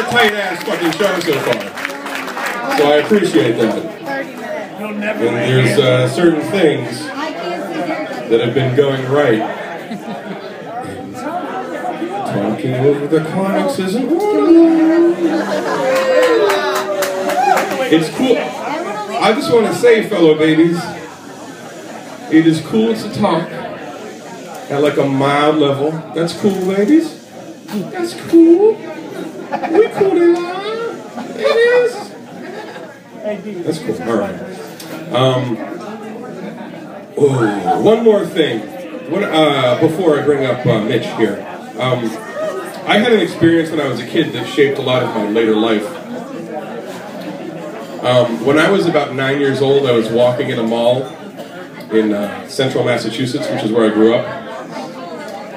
a tight-ass fucking show so far. So I appreciate that. And there's certain things that have been going right. Talking over the comics isn't It's cool. I just want to say, fellow babies, it is cool to talk at like a mild level. That's cool, ladies. That's cool. We cool it live. It is. That's cool. All right. One more thing. Before I bring up Mitch here. I had an experience when I was a kid that shaped a lot of my later life. When I was about 9 years old, I was walking in a mall in central Massachusetts, which is where I grew up.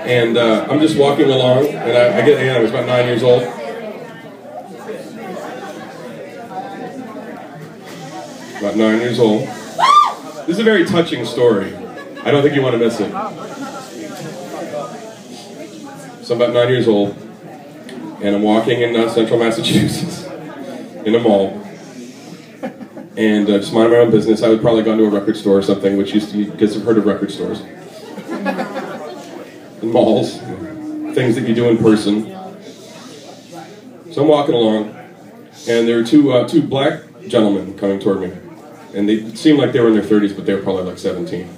And I'm just walking along, and I was about 9 years old. About 9 years old. This is a very touching story. I don't think you want to miss it. So I'm about 9 years old, and I'm walking in central Massachusetts, in a mall, and just minding my own business. I would probably gone to a record store or something, which you guys have heard of record stores. And malls, things that you do in person. So I'm walking along, and there were two black gentlemen coming toward me. And they seemed like they were in their 30s, but they were probably like 17.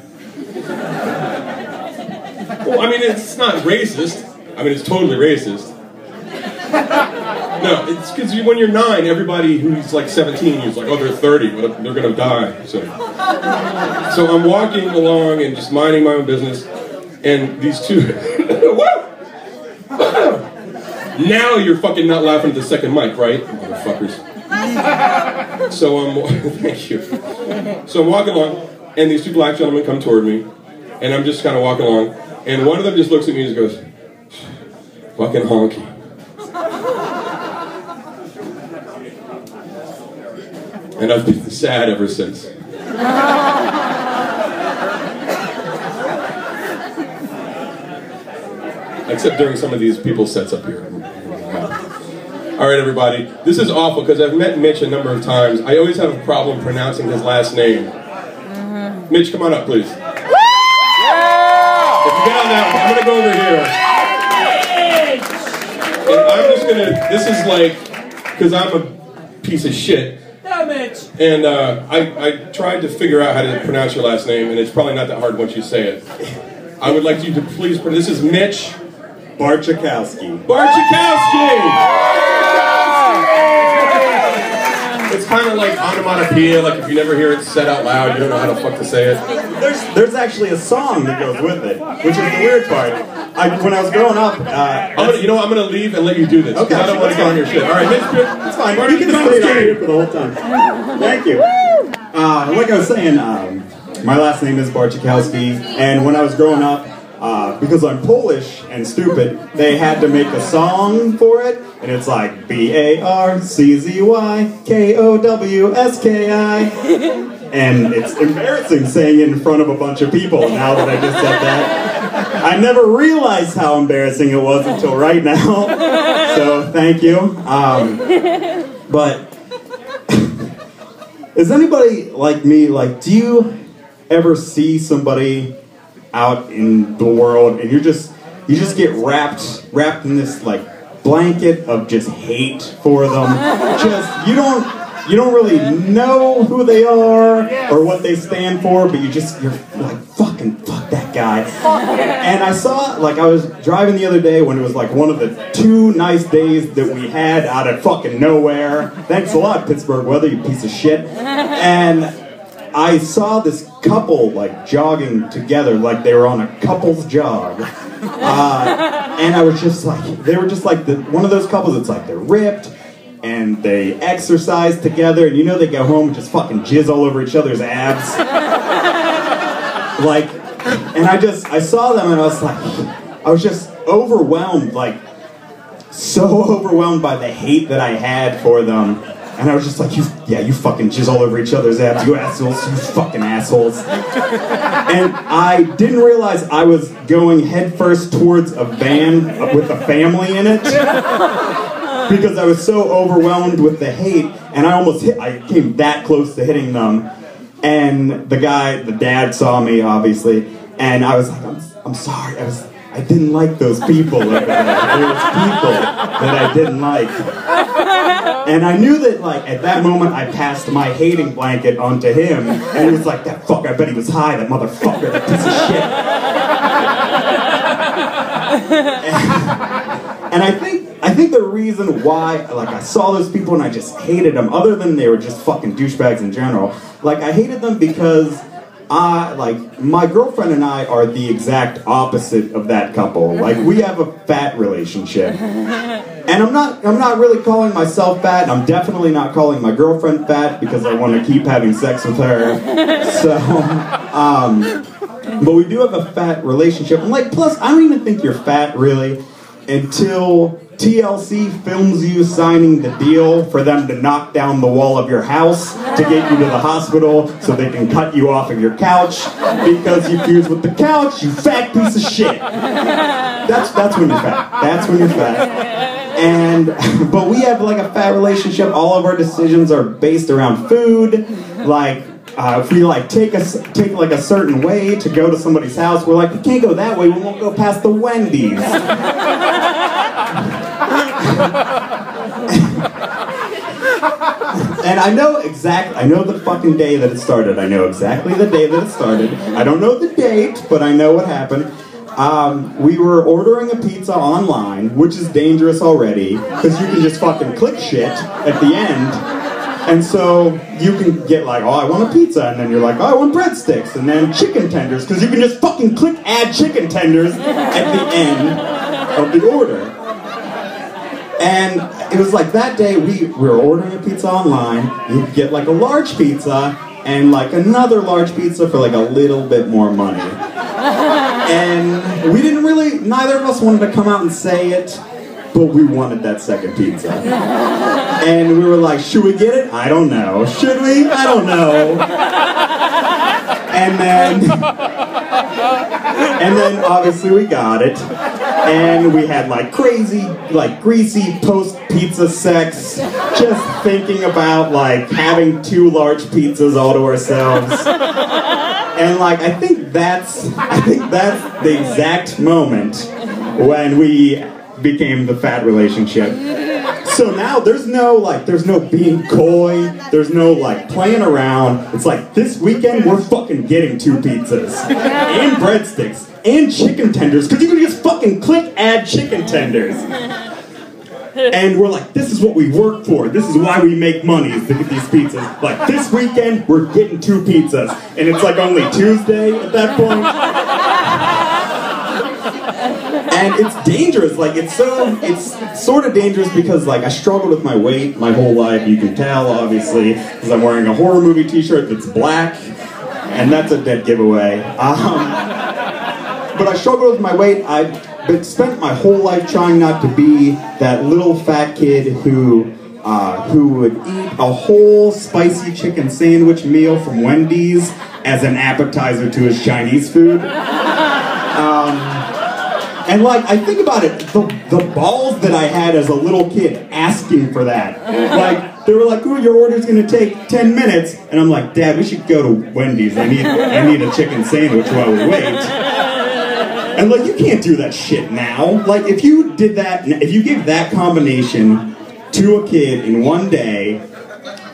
Well, I mean, it's not racist. I mean, it's totally racist. No, it's because when you're 9, everybody who's like 17 is like, oh, they're 30, but they're going to die. So I'm walking along and just minding my own business, and these two... Now you're fucking not laughing at the second mic, right? Motherfuckers. So thank you. So I'm walking along, and these two black gentlemen come toward me, and I'm just kind of walking along, and one of them just looks at me and just goes, fucking honky. And I've been sad ever since. Except during some of these people's sets up here. All right, everybody. This is awful because I've met Mitch a number of times. I always have a problem pronouncing his last name. Mitch, come on up, please. If you get on that, I'm going to go over here. And I'm just going to, this is like, because I'm a piece of shit. And I tried to figure out how to pronounce your last name, and it's probably not that hard once you say it. I would like you to please, this is Mitch Barczykowski. Barczykowski! It's kind of like onomatopoeia, like if you never hear it said out loud, you don't know how the fuck to say it. There's actually a song that goes with it, which is the weird part. When I was growing up, I'm gonna leave and let you do this. Okay, I don't want to get on your shit. All right, Mitch, that's fine. You can stay down here for the whole time. Thank you. Like I was saying, my last name is Barczykowski, and when I was growing up, because I'm Polish and stupid, they had to make a song for it, and it's like Barczykowski, and it's embarrassing saying it in front of a bunch of people now that I just said that. I never realized how embarrassing it was until right now, so thank you. But is anybody like me, like, do you ever see somebody out in the world and you just get wrapped in this like blanket of just hate for them? Just you don't really know who they are or what they stand for, but you're like, fuck that guy. And I saw, like, I was driving the other day when it was like one of the 2 nice days that we had out of fucking nowhere. Thanks a lot, Pittsburgh weather, you piece of shit. And I saw this couple like jogging together, like they were on a couple's jog. And I was just like, they were just like one of those couples that's like they're ripped and they exercise together, and you know they go home and just fucking jizz all over each other's abs. Like, and I saw them and I was just overwhelmed, like so overwhelmed by the hate that I had for them. And I was just like, you fucking jizz all over each other's abs, you assholes, you fucking assholes. And I didn't realize I was going headfirst towards a van with a family in it. because I was so overwhelmed with the hate, and I came that close to hitting them, and the dad saw me, obviously, and I was like, I'm sorry, I didn't like those people over there. There was people that I didn't like. And I knew that, like, at that moment, I passed my hating blanket onto him, and he was like, that fuck, I bet he was high, that motherfucker, that piece of shit. And I think the reason why, like, I saw those people and I just hated them, other than they were just fucking douchebags in general, like, I hated them because my girlfriend and I are the exact opposite of that couple. Like, we have a fat relationship. And I'm not really calling myself fat, and I'm definitely not calling my girlfriend fat because I want to keep having sex with her. So, but we do have a fat relationship. And like, plus, I don't even think you're fat, really, until TLC films you signing the deal for them to knock down the wall of your house to get you to the hospital so they can cut you off of your couch because you fused with the couch, you fat piece of shit. That's when you're fat. That's when you're fat. But we have like a fat relationship. All of our decisions are based around food. Like, if we like take like a certain way to go to somebody's house, we're like, we can't go that way. We won't go past the Wendy's. And I know the fucking day that it started. I know exactly the day that it started. I don't know the date, but I know what happened. We were ordering a pizza online, which is dangerous already, because you can just fucking click shit at the end. And so you can get like, oh, I want a pizza, and then you're like, oh, I want breadsticks, and then chicken tenders, because you can just fucking click add chicken tenders at the end of the order. And it was like that day we were ordering a pizza online. You could get like a large pizza and like another large pizza for like a little bit more money. And we didn't really, neither of us wanted to come out and say it, but we wanted that second pizza. And we were like, should we get it? I don't know. Should we? I don't know. And then obviously we got it. And we had like crazy, like greasy post-pizza sex, just thinking about like having 2 large pizzas all to ourselves. And like, I think that's the exact moment when we became the fat relationship. So now there's no being coy, there's no like playing around. It's like, this weekend we're fucking getting 2 pizzas and breadsticks and chicken tenders, because you can just fucking click add chicken tenders. And we're like, this is what we work for. This is why we make money, is to get these pizzas. Like, this weekend, we're getting 2 pizzas. And it's like only Tuesday at that point. And it's dangerous. Like, it's sort of dangerous because, like, I struggled with my weight my whole life. You can tell, obviously, because I'm wearing a horror movie t-shirt that's black. And that's a dead giveaway. But I struggled with my weight. I spent my whole life trying not to be that little fat kid who would eat a whole spicy chicken sandwich meal from Wendy's as an appetizer to his Chinese food. And like, I think about it, the balls that I had as a little kid asking for that. Like, they were like, "Ooh, your order's gonna take 10 minutes," and I'm like, "Dad, we should go to Wendy's. I need a chicken sandwich while we wait." And like, you can't do that shit now. Like, if you did that, if you gave that combination to a kid in one day,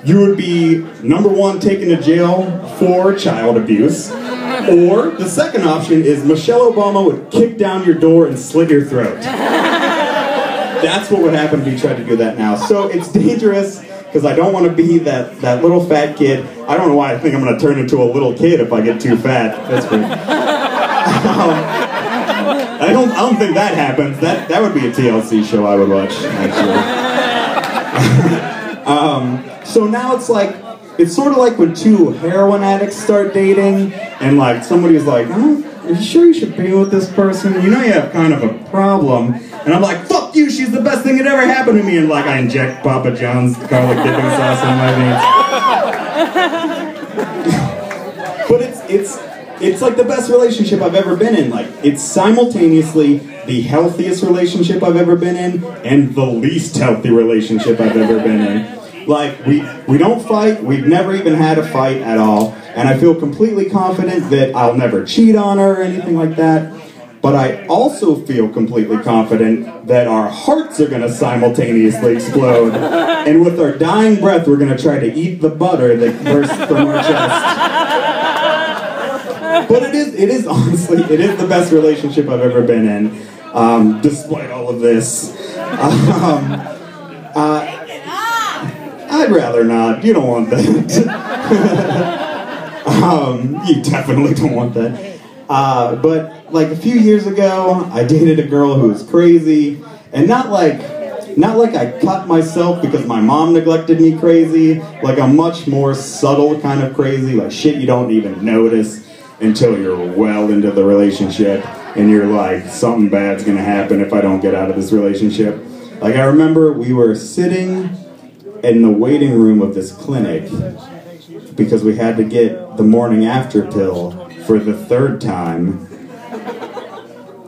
you would be, number 1, taken to jail for child abuse. Or, the second option is Michelle Obama would kick down your door and slit your throat. That's what would happen if you tried to do that now. So it's dangerous, because I don't want to be that little fat kid. I don't know why I think I'm going to turn into a little kid if I get too fat. That's great. I don't think that happens. That would be a TLC show I would watch, actually. So now it's like, it's sort of like when 2 heroin addicts start dating, and like somebody's like, "Oh, are you sure you should be with this person? You know you have kind of a problem." And I'm like, "Fuck you, she's the best thing that ever happened to me." And like, I inject Papa John's garlic dipping sauce in my veins. But it's like the best relationship I've ever been in. Like, it's simultaneously the healthiest relationship I've ever been in and the least healthy relationship I've ever been in. Like, we don't fight, we've never even had a fight at all, and I feel completely confident that I'll never cheat on her or anything like that. But I also feel completely confident that our hearts are going to simultaneously explode, and with our dying breath, we're going to try to eat the butter that bursts from our chest. But it is honestly, it is the best relationship I've ever been in, despite all of this. I'd rather not. You don't want that. You definitely don't want that. But like a few years ago, I dated a girl who was crazy, and not like I cut myself because my mom neglected me crazy, like a much more subtle kind of crazy, like shit you don't even notice until you're well into the relationship, and you're like, something bad's gonna happen if I don't get out of this relationship. Like, I remember we were sitting in the waiting room of this clinic because we had to get the morning after pill for the third time,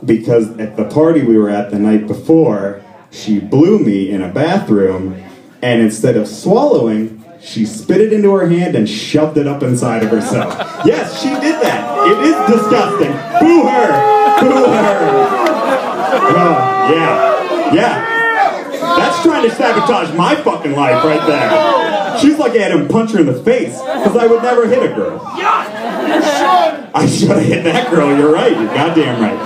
because at the party we were at the night before, she blew me in a bathroom, and instead of swallowing, she spit it into her hand and shoved it up inside of herself. Yes, she did that. It is disgusting. Boo her! Boo her! Yeah. That's trying to sabotage my fucking life right there. She's like, I had him punch her in the face, because I would never hit a girl. I should have hit that girl, you're right, you're goddamn right.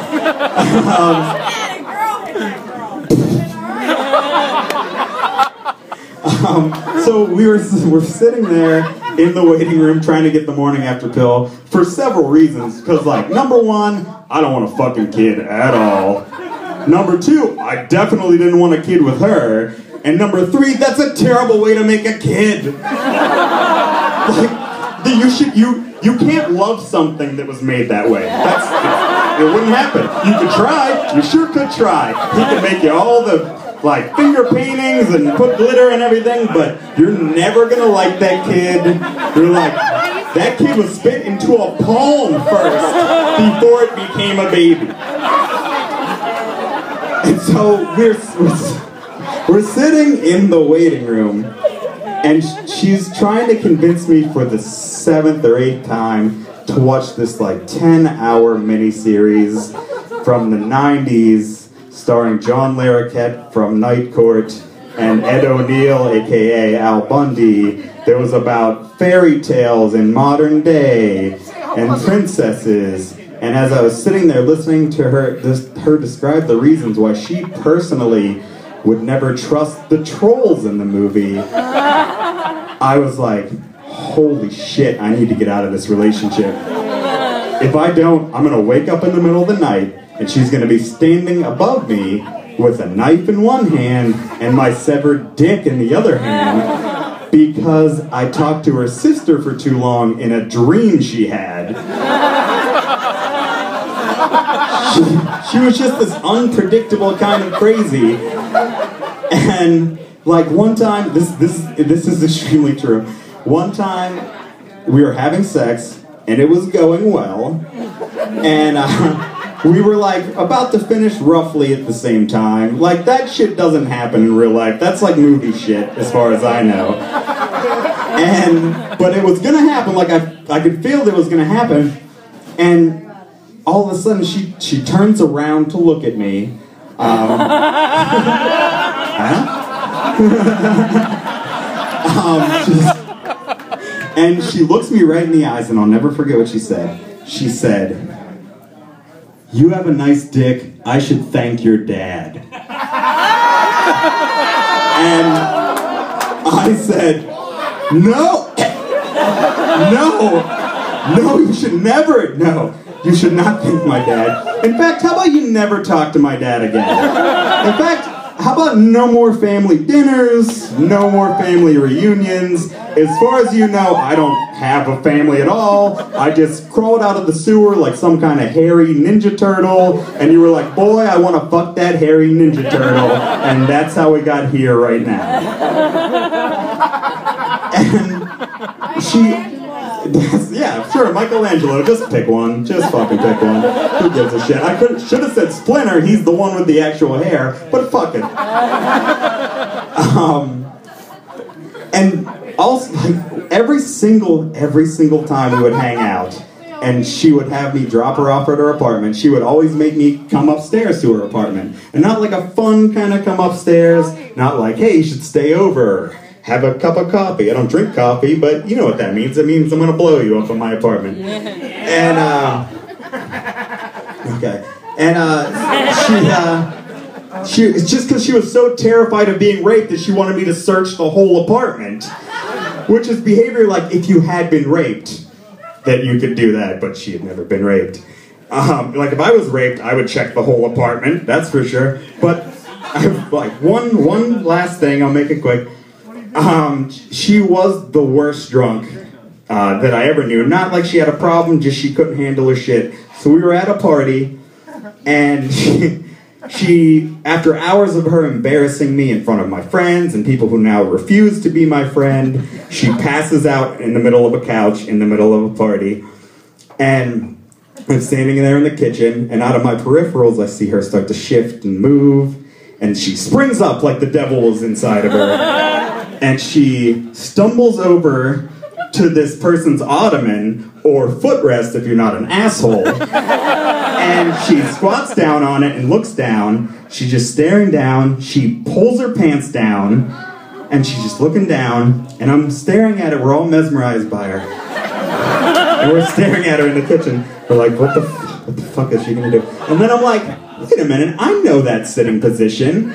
So we're sitting there in the waiting room trying to get the morning after pill for several reasons. Because, like, number one, I don't want a fucking kid at all. Number two, I definitely didn't want a kid with her. And number three, that's a terrible way to make a kid. Like, you can't love something that was made that way. It wouldn't happen. You could try. You sure could try. He could make you all the like finger paintings and put glitter and everything, but you're never gonna like that kid. You're like, that kid was spit into a palm first before it became a baby. And so we're sitting in the waiting room, and she's trying to convince me for the 7th or 8th time to watch this like 10-hour miniseries from the 90s starring John Larroquette from Night Court and Ed O'Neill, aka Al Bundy. That was about fairy tales in modern day and princesses. And as I was sitting there listening to her describe the reasons why she personally would never trust the trolls in the movie, I was like, holy shit, I need to get out of this relationship. If I don't, I'm gonna wake up in the middle of the night and she's gonna be standing above me with a knife in one hand and my severed dick in the other hand because I talked to her sister for too long in a dream she had. She was just this unpredictable kind of crazy. And like one time, this is extremely true. One time we were having sex and it was going well, and we were like about to finish roughly at the same time. Like, that shit doesn't happen in real life. That's like movie shit as far as I know. But it was gonna happen. Like I could feel that it was gonna happen, and all of a sudden, she turns around to look at me. And she looks me right in the eyes, and I'll never forget what she said. She said, "You have a nice dick. I should thank your dad." And I said, "No, you should never, no. You should not thank my dad. In fact, how about you never talk to my dad again? In fact, how about no more family dinners, no more family reunions? As far as you know, I don't have a family at all. I just crawled out of the sewer like some kind of hairy ninja turtle, and you were like, boy, I want to fuck that hairy ninja turtle, and that's how we got here right now." And Yeah, sure, Michelangelo, just pick one. Just fucking pick one. Who gives a shit? I should have said Splinter, he's the one with the actual hair, but fuck it. And also, like, every single time we would hang out, and she would have me drop her off at her apartment, she would always make me come upstairs to her apartment. And not like a fun kind of come upstairs, not like, hey, you should stay over, have a cup of coffee. I don't drink coffee, but you know what that means. It means I'm gonna blow you up in my apartment. And, okay. And, it's just because she was so terrified of being raped that she wanted me to search the whole apartment. Which is behavior like if you had been raped, that you could do that, but she had never been raped. Like if I was raped, I would check the whole apartment, that's for sure. But like one last thing, I'll make it quick. She was the worst drunk that I ever knew. Not like she had a problem, just she couldn't handle her shit. So we were at a party, and she, after hours of her embarrassing me in front of my friends and people who now refuse to be my friend, she passes out in the middle of a couch in the middle of a party. And I'm standing there in the kitchen, and out of my peripherals I see her start to shift and move, and she springs up like the devil was inside of her. And she stumbles over to this person's ottoman, or footrest if you're not an asshole. And she squats down on it and looks down. She's just staring down. She pulls her pants down, and she's just looking down. And I'm staring at her. We're all mesmerized by her. And we're staring at her in the kitchen. We're like, what the fuck is she gonna do? And then I'm like, wait a minute, I know that sitting position.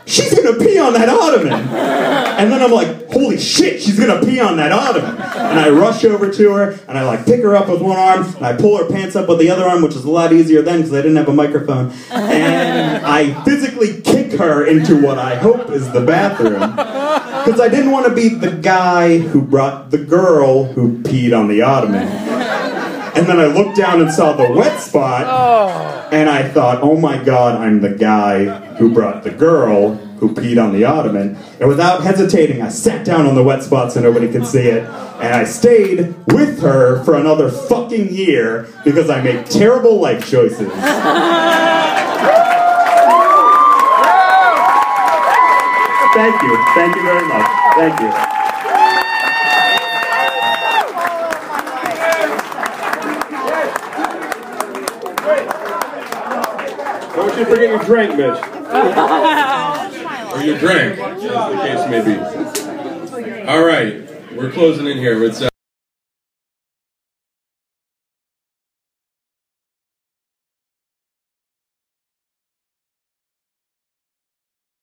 She's gonna pee on that ottoman. And then I'm like, holy shit, she's gonna pee on that ottoman. And I rush over to her, and I like pick her up with one arm, and I pull her pants up with the other arm, which was a lot easier then because I didn't have a microphone. And I physically kick her into what I hope is the bathroom. Because I didn't want to be the guy who brought the girl who peed on the ottoman. And then I looked down and saw the wet spot, and I thought, oh my god, I'm the guy who brought the girl who peed on the ottoman. And without hesitating, I sat down on the wet spot so nobody could see it, and I stayed with her for another fucking year because I made terrible life choices. Thank you. Thank you very much. Thank you. Don't you forget your drink, Mitch. Or your drink, as the case may be. All right, we're closing in here. It's